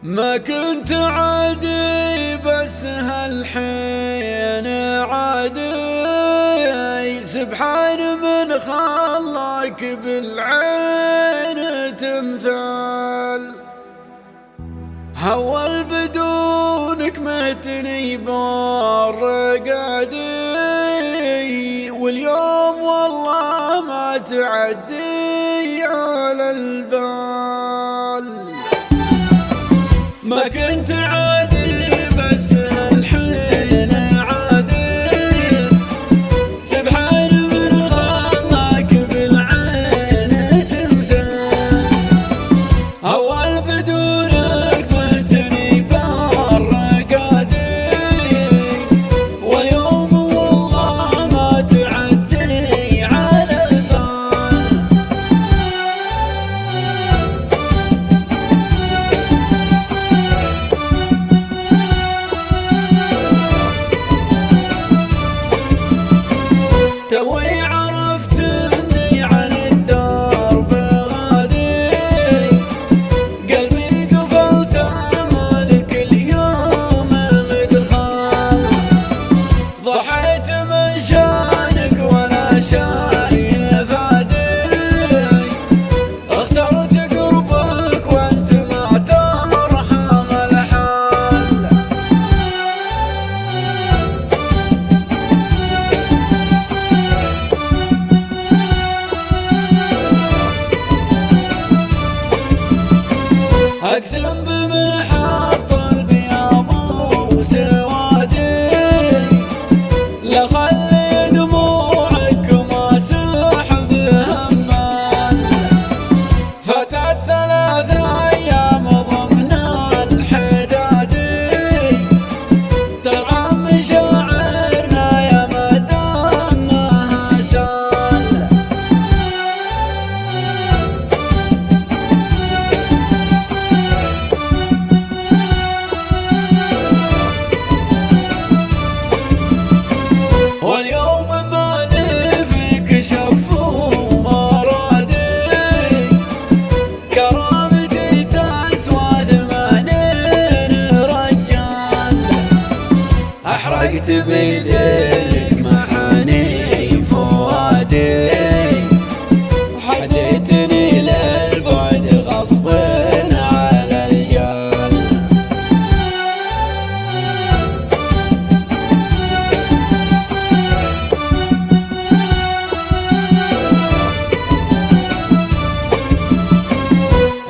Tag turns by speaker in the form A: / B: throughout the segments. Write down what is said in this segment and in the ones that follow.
A: ما كنت عادي بس هالحين عادي، سبحان من خلاك بالعين تمثال. هول بدونك متني بالرقادي، واليوم والله ما تعدي على البال. ما كنت عادي بس هالحين عادي، سبحان من خلاك بالعين تمثال. أول بدونك مهتني بالرقادي، واليوم والله ما تعدي على البال. توي عرفت اني عن الدرب غادي، قلبي قفلت مالك اليوم مدخل. ضحيت من شانك ولا شايف عادي، اخترت قربك وانت ما ترحم الحال. أقسم بمحط البياض وسوادي، لخلي دموعك ما سحب همال. فتت 3 أيام ضمن الحدادي، ترعى مشاعرنا يا مدامها سال. واليوم مالي فيك شف ومرادي، كرامتي تسوى 80 رجال. أحرقت بيديك محاني فؤادي، حديتني للبعد غصب على الجال.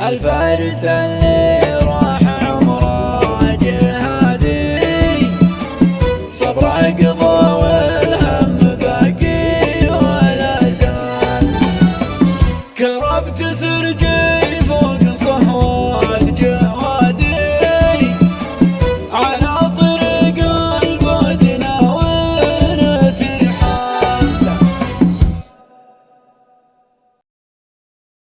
A: الفارس اللي راح عمره جهادي، صبره قضى